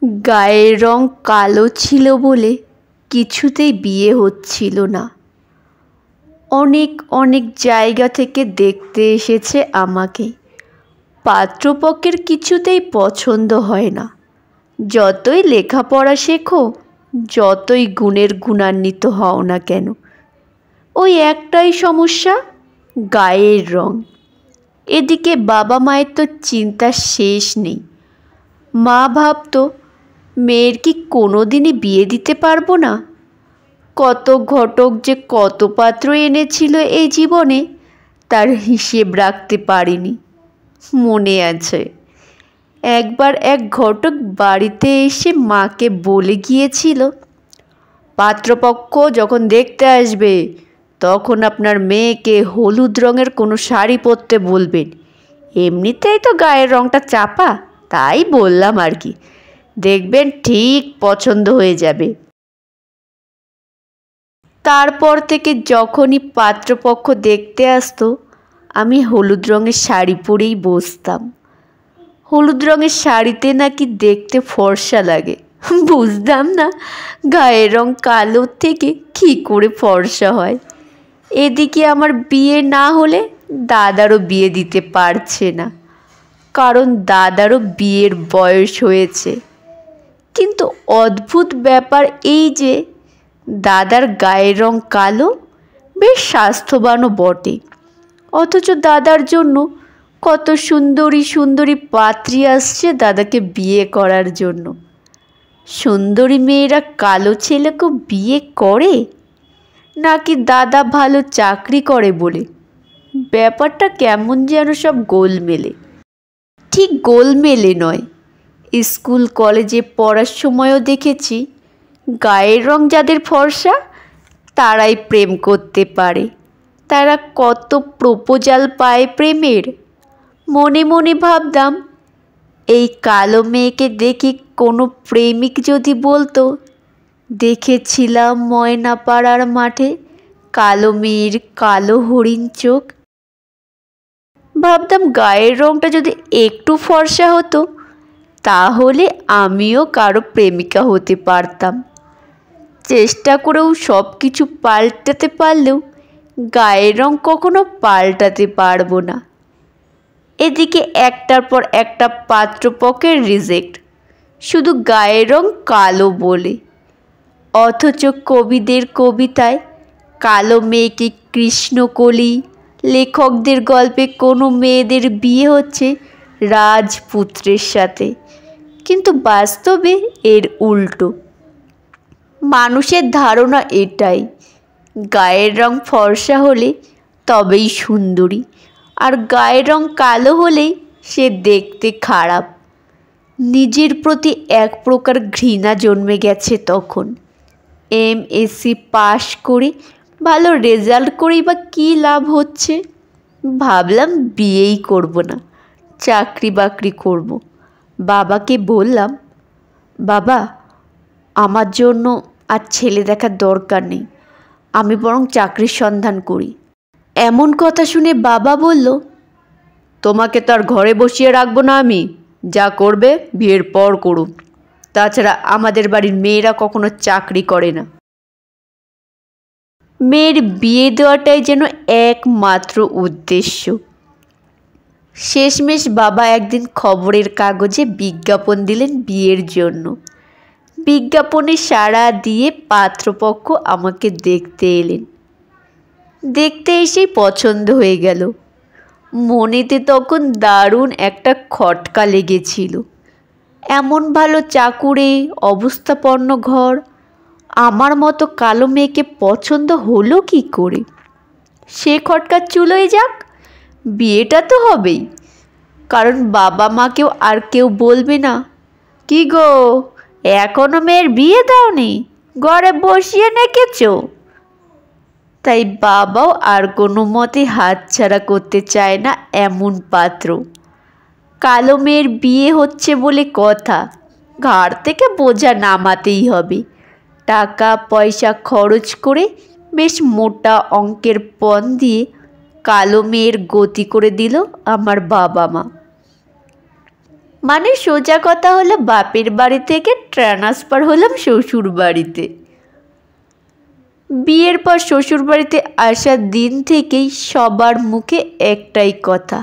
গায়ের রং কালো ছিল বলে কিছুতেই বিয়ে হচ্ছিল না। অনেক অনেক জায়গা থেকে দেখতে এসেছে আমাকে। পাত্রপক্ষের কিছুতেই পছন্দ হয় না। যতই লেখাপড়া শেখো, যতই গুণের গুণান্বিত হও না কেন, ওই একটাই সমস্যা, গায়ের রং। এদিকে বাবা মায়ের তো চিন্তার শেষ নেই। মা ভাবতো মেয়ের কি কোনো দিনই বিয়ে দিতে পারবো না। কত ঘটক যে কত পাত্র এনেছিল এই জীবনে, তার হিসেব রাখতে পারিনি। মনে আছে, একবার এক ঘটক বাড়িতে এসে মাকে বলে গিয়েছিল, পাত্রপক্ষ যখন দেখতে আসবে তখন আপনার মেয়েকে হলুদ রঙের কোনো শাড়ি পরতে বলবেন। এমনিতেই তো গায়ের রঙটা চাপা, তাই বললাম আর কি। দেখবেন ঠিক পছন্দ হয়ে যাবে। তারপর থেকে যখনই পাত্রপক্ষ দেখতে আসতো, আমি হলুদ রঙের শাড়ি পরেই বসতাম। হলুদ রঙের শাড়িতে নাকি দেখতে ফর্সা লাগে। বুঝতাম না গায়ের রং কালো থেকে কী করে ফর্সা হয়। এদিকে আমার বিয়ে না হলে দাদারও বিয়ে দিতে পারছে না, কারণ দাদারও বিয়ের বয়স হয়েছে। কিন্তু অদ্ভুত ব্যাপার এই যে দাদার গায়ের রং কালো, বেশ স্বাস্থ্যবানও বটে, অথচ দাদার জন্য কত সুন্দরী সুন্দরী পাত্রী আসছে দাদাকে বিয়ে করার জন্য। সুন্দরী মেয়েরা কালো ছেলেকে বিয়ে করে নাকি দাদা ভালো চাকরি করে বলে? ব্যাপারটা কেমন যেন সব গোলমেলে। ঠিক গোলমেলে নয়, স্কুল কলেজে পড়ার সময়ও দেখেছি গায়ের রং যাদের ফর্সা তারাই প্রেম করতে পারে। তারা কত প্রপোজাল পায় প্রেমের। মনে মনে ভাবতাম, এই কালো মেয়েকে দেখে কোনো প্রেমিক যদি বলতো, দেখেছিলাম ময়নাপাড়ার মাঠে কালো মেয়ের কালো হরিণ চোখ, ভাবতাম গায়ের রংটা যদি একটু ফর্সা হতো তাহলে আমিও কারো প্রেমিকা হতে পারতাম। চেষ্টা করেও সব কিছু পাল্টাতে পারলেও গায়ের রং কখনো পাল্টাতে পারবো না। এদিকে একটার পর একটা পাত্রপক্ষের রিজেক্ট, শুধু গায়ের রং কালো বলে। অথচ কবিদের কবিতায় কালো মেয়েকে কৃষ্ণকলি, লেখকদের গল্পে কোনো মেয়েদের বিয়ে হচ্ছে রাজপুত্রের সাথে, কিন্তু বাস্তবে এর উল্টো। মানুষের ধারণা এটাই, গায়ের রং ফর্সা হলে তবেই সুন্দরী, আর গায়ের রং কালো হলেই সে দেখতে খারাপ। নিজের প্রতি এক প্রকার ঘৃণা জন্মে গেছে তখন। এমএসসি পাশ করে ভালো রেজাল্ট করেই বা কী লাভ হচ্ছে? ভাবলাম বিয়েই করব না, চাকরি বাকরি করব। বাবাকে বললাম, বাবা আমার জন্য আর ছেলে দেখার দরকার নেই, আমি বরং চাকরির সন্ধান করি। এমন কথা শুনে বাবা বলল, তোমাকে তো আর ঘরে বসিয়ে রাখবো না আমি, যা করবে বিয়ের পর করুন। তাছাড়া আমাদের বাড়ির মেয়েরা কখনো চাকরি করে না। মেয়ের বিয়ে দেওয়াটাই যেন একমাত্র উদ্দেশ্য। শেষমেশ বাবা একদিন খবরের কাগজে বিজ্ঞাপন দিলেন বিয়ের জন্য। বিজ্ঞাপনে সাড়া দিয়ে পাত্রপক্ষ আমাকে দেখতে এলেন। দেখতে এসেই পছন্দ হয়ে গেল। মনেতে তখন দারুণ একটা খটকা লেগেছিল। এমন ভালো চাকুরে অবস্থাপন্ন ঘর, আমার মতো কালো মেয়েকে পছন্দ হলো কি করে? সে খটকা চুলোয় যাক, বিয়েটা তো হবেই, কারণ বাবা মাকেও আর কেউ বলবে না, কি গো এখনো মেয়ের বিয়ে দাওনি, ঘরে বসিয়ে রেখেছ। তাই বাবাও আর কোনো মতে হাতছাড়া করতে চায় না এমন পাত্র। কালো মেয়ের বিয়ে হচ্ছে বলে কথা, ঘাড় থেকে বোঝা নামাতেই হবে। টাকা পয়সা খরচ করে বেশ মোটা অঙ্কের পণ দিয়ে কালো মেয়ের গতি করে দিল আমার বাবা মা। মানে সোজা কথা হলো বাপের বাড়ি থেকে ট্রান্সফার হলাম শ্বশুর বাড়িতে। বিয়ের পর শ্বশুর বাড়িতে আসার দিন থেকেই সবার মুখে একটাই কথা,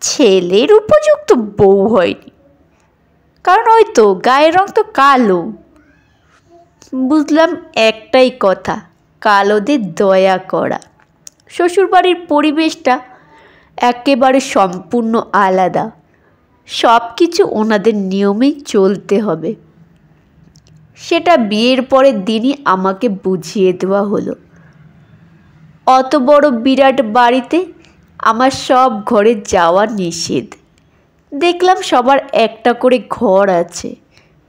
ছেলের উপযুক্ত বউ হয়নি। কারণ ওই তো গায়ের রং তো কালো। বুঝলাম একটাই কথা, কালোদের দয়া করা। শ্বশুরবাড়ির পরিবেশটা একেবারে সম্পূর্ণ আলাদা। সব কিছু ওনাদের নিয়মেই চলতে হবে। সেটা বিয়ের পরের দিনই আমাকে বুঝিয়ে দেওয়া হলো। অত বড় বিরাট বাড়িতে আমার সব ঘরে যাওয়া নিষেধ। দেখলাম সবার একটা করে ঘর আছে,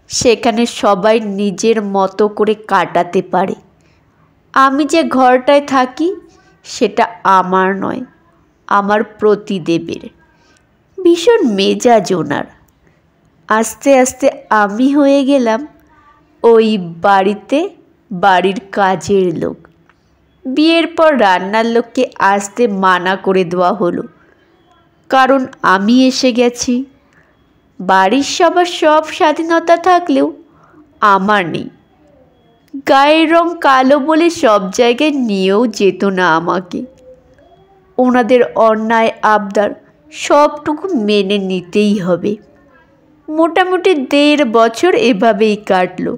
সেখানে সবাই নিজের মতো করে কাটাতে পারে। আমি যে ঘরটায় থাকি সেটা আমার নয়, আমার প্রতিদেবের। ভীষণ মেজাজ ওনার। আস্তে আস্তে আমি হয়ে গেলাম ওই বাড়িতে বাড়ির কাজের লোক। বিয়ের পর রান্নার লোককে আসতে মানা করে দেওয়া হলো, কারণ আমি এসে গেছি। বাড়ির সবার সব স্বাধীনতা থাকলেও আমার নেই। গায়ের রং কালো বলে সব জায়গায় নিয়েও যেত না আমাকে। ওনাদের অন্যায় আবদার সবটুকু মেনে নিতেই হবে। মোটামুটি 1.5 বছর এভাবেই কাটলো।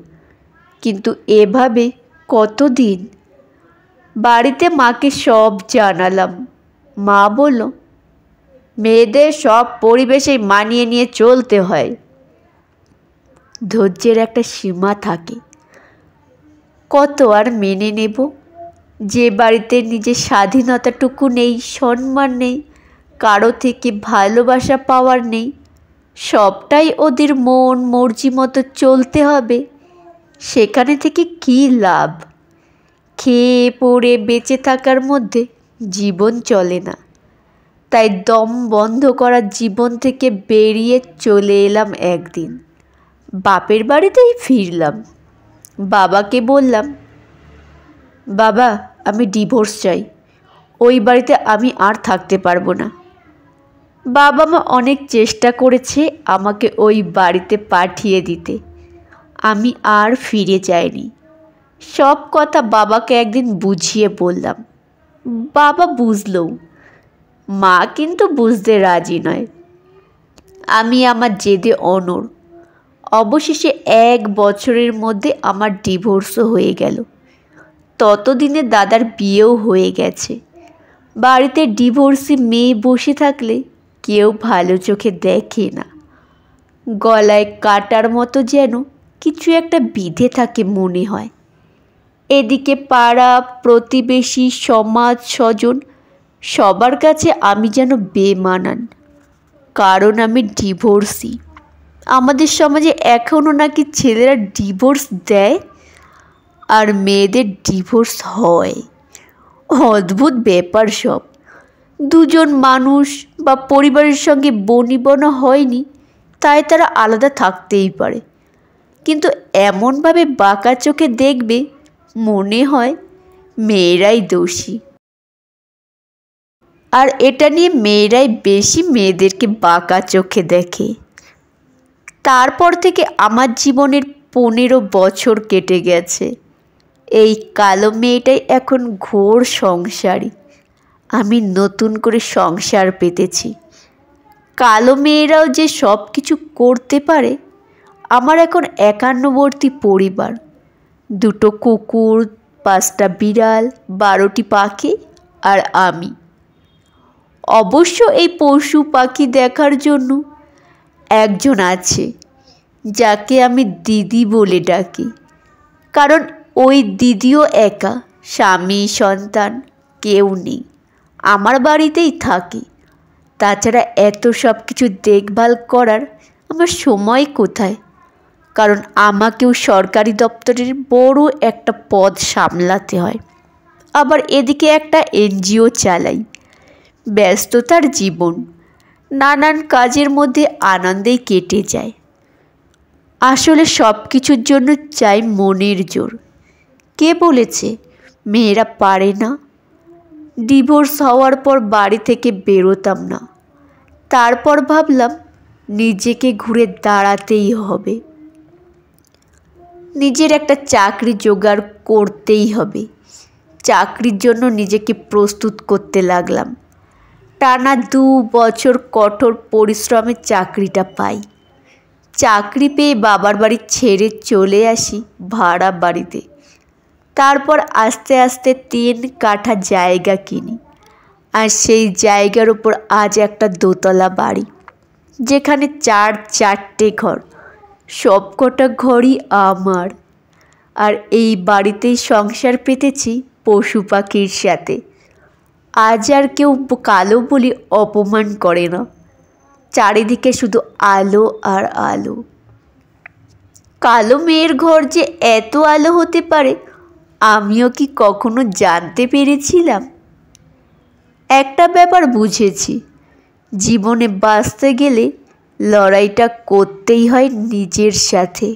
কিন্তু এভাবে কতদিন? বাড়িতে মাকে সব জানালাম। মা বলল, মেয়েদের সব পরিবেশেই মানিয়ে নিয়ে চলতে হয়। ধৈর্যের একটা সীমা থাকে। কত আর মেনে নেব? যে বাড়িতে নিজের স্বাধীনতাটুকু নেই, সম্মান নেই, কারো থেকে ভালোবাসা পাওয়ার নেই, সবটাই ওদের মন মর্জি মতো চলতে হবে, সেখানে থেকে কী লাভ? খেয়ে পড়ে বেঁচে থাকার মধ্যে জীবন চলে না। তাই দম বন্ধ করা জীবন থেকে বেরিয়ে চলে এলাম একদিন। বাপের বাড়িতেই ফিরলাম। বাবাকে বললাম, বাবা আমি ডিভোর্স চাই, ওই বাড়িতে আমি আর থাকতে পারবো না। বাবা মা অনেক চেষ্টা করেছে আমাকে ওই বাড়িতে পাঠিয়ে দিতে। আমি আর ফিরে যাইনি। সব কথা বাবাকে একদিন বুঝিয়ে বললাম। বাবা বুঝলও, মা কিন্তু বুঝতে রাজি নয়। আমি আমার জেদে অনড়। অবশেষে 1 বছরের মধ্যে আমার ডিভোর্সও হয়ে গেল। ততদিনে দাদার বিয়েও হয়ে গেছে। বাড়িতে ডিভোর্সি মেয়ে বসে থাকলে কেউ ভালো চোখে দেখে না। গলায় কাটার মতো যেন কিছু একটা বিধে থাকে মনে হয়। এদিকে পাড়া প্রতিবেশী সমাজ স্বজন সবার কাছে আমি যেন বেমানান, কারণ আমি ডিভোর্সি। আমাদের সমাজে এখনও নাকি ছেলেরা ডিভোর্স দেয় আর মেয়েদের ডিভোর্স হয়। অদ্ভুত ব্যাপার সব। দুজন মানুষ বা পরিবারের সঙ্গে বনিবনা হয়নি তাই তারা আলাদা থাকতেই পারে, কিন্তু এমনভাবে বাঁকা চোখে দেখবে মনে হয় মেয়েরাই দোষী। আর এটা নিয়ে মেয়েরাই বেশি মেয়েদেরকে বাঁকা চোখে দেখে। তারপর থেকে আমার জীবনের 15 বছর কেটে গেছে। এই কালো মেয়েটাই এখন ঘোর সংসারী। আমি নতুন করে সংসার পেতেছি। কালো মেয়েরাও যে সব কিছু করতে পারে। আমার এখন 51টি পরিবার, 2টো কুকুর, 5টা বিড়াল, 12টি পাখি আর আমি। অবশ্য এই পশু পাখি দেখার জন্য একজন আছে যাকে আমি দিদি বলে ডাকি, কারণ ওই দিদিও একা, স্বামী সন্তান কেউ নেই, আমার বাড়িতেই থাকে। তাছাড়া এত সব কিছু দেখভাল করার আমার সময় কোথায়? কারণ আমাকেও সরকারি দপ্তরের বড় একটা পদ সামলাতে হয়, আবার এদিকে একটা NGO চালাই। ব্যস্ততার জীবন, নানান কাজের মধ্যে আনন্দেই কেটে যায়। আসলে সব কিছুর জন্য চাই মনের জোর। কে বলেছে মেয়েরা পারে না? ডিভোর্স হওয়ার পর বাড়ি থেকে বেরোতাম না। তারপর ভাবলাম নিজেকে ঘুরে দাঁড়াতেই হবে, নিজের একটা চাকরি জোগাড় করতেই হবে। চাকরির জন্য নিজেকে প্রস্তুত করতে লাগলাম। টানা 2 বছর কঠোর পরিশ্রমে চাকরিটা পাই। চাকরি পেয়ে বাবার বাড়ি ছেড়ে চলে আসি ভাড়া বাড়িতে। তারপর আস্তে আস্তে 3 কাঠা জায়গা কিনি, আর সেই জায়গার ওপর আজ একটা দোতলা বাড়ি, যেখানে 4-4টে ঘর, সবকটা ঘরই আমার। আর এই বাড়িতেই সংসার পেতেছি পশু পাখির সাথে। আজ আর কেউ কালো বলে অপমান করে না, চারিদিকে শুধু আলো আর আলো। কালো মেয়ের ঘর যে এত আলো হতে পারে আমিও কি কখনো জানতে পেরেছিলাম? একটা ব্যাপার বুঝেছি, জীবনে বাঁচতে গেলে লড়াইটা করতেই হয় নিজের সাথে।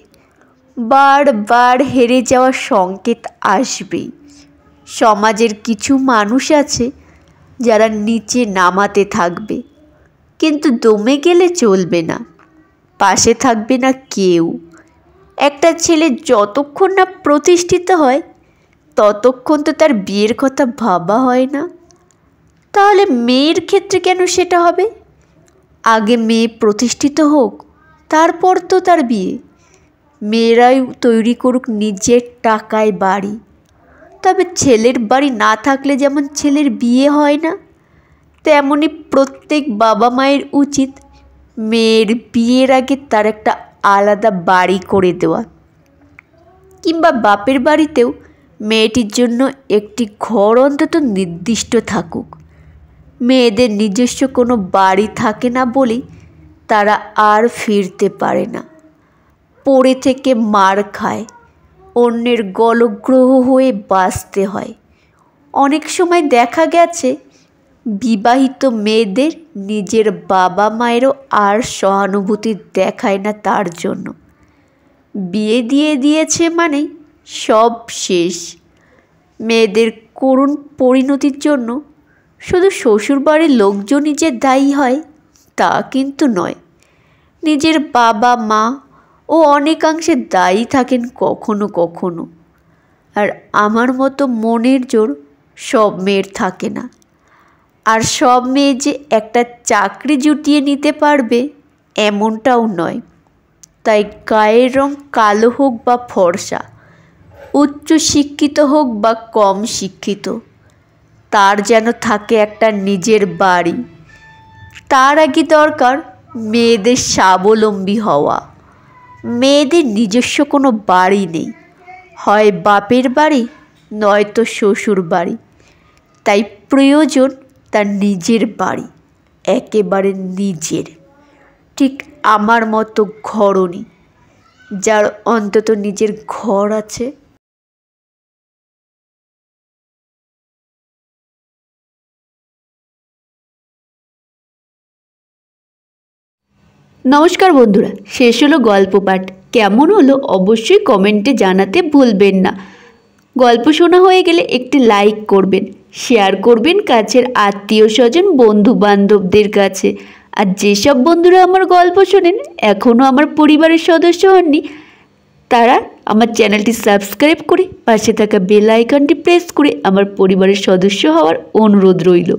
বারবার হেরে যাওয়ার সংকেত আসবেই। সমাজের কিছু মানুষ আছে যারা নিচে নামাতে থাকবে, কিন্তু দমে গেলে চলবে না, পাশে থাকবে না কেউ। একটা ছেলে যতক্ষণ না প্রতিষ্ঠিত হয় ততক্ষণ তো তার বিয়ের কথা ভাবা হয় না। তাহলে মেয়ের ক্ষেত্রে কেন সেটা হবে? আগে মেয়ে প্রতিষ্ঠিত হোক, তারপর তো তার বিয়ে। মেয়েরাই তৈরি করুক নিজের টাকায় বাড়ি। তবে ছেলের বাড়ি না থাকলে যেমন ছেলের বিয়ে হয় না, তেমনি প্রত্যেক বাবা মায়ের উচিত মেয়ের বিয়ের আগে তার একটা আলাদা বাড়ি করে দেওয়া, কিংবা বাপের বাড়িতেও মেয়েটির জন্য একটি ঘর অন্তত নির্দিষ্ট থাকুক। মেয়েদের নিজস্ব কোনো বাড়ি থাকে না বলেই তারা আর ফিরতে পারে না, পড়ে থেকে মার খায়, অন্যের গলগ্রহ হয়ে বাঁচতে হয়। অনেক সময় দেখা গেছে বিবাহিত মেয়েদের নিজের বাবা মায়েরও আর সহানুভূতি দেখায় না তার জন্য। বিয়ে দিয়ে দিয়েছে মানে সব শেষ। মেয়েদের করুণ পরিণতির জন্য শুধু শ্বশুরবাড়ির লোকজনই যে দায়ী হয় তা কিন্তু নয়, নিজের বাবা মা ও অনেকাংশে দায়ী থাকেন কখনো কখনো। আর আমার মতো মনের জোর সব মেয়ের থাকে না। আর সব মেয়ে যে একটা চাকরি জুটিয়ে নিতে পারবে এমনটাও নয়। তাই গায়ের রং কালো হোক বা ফর্সা, উচ্চ শিক্ষিত হোক বা কম শিক্ষিত, তার যেন থাকে একটা নিজের বাড়ি। তার আগে দরকার মেয়েদের স্বাবলম্বী হওয়া। মেয়েদের নিজস্ব কোনো বাড়ি নেই, হয় বাপের বাড়ি নয়তো শ্বশুর বাড়ি। তাই প্রয়োজন তার নিজের বাড়ি, একেবারে নিজের। ঠিক আমার মতো ঘরণী, যার অন্তত নিজের ঘর আছে। নমস্কার বন্ধুরা, শেষ হলো গল্প পাঠ। কেমন হলো অবশ্যই কমেন্টে জানাতে ভুলবেন না। গল্প শোনা হয়ে গেলে একটি লাইক করবেন, শেয়ার করবেন কাছের আত্মীয় স্বজন বন্ধু বান্ধবদের কাছে। আর যেসব বন্ধুরা আমার গল্প শোনেন এখনও আমার পরিবারের সদস্য হননি, তারা আমার চ্যানেলটি সাবস্ক্রাইব করে পাশে থাকা বেল আইকনটি প্রেস করে আমার পরিবারের সদস্য হওয়ার অনুরোধ রইল।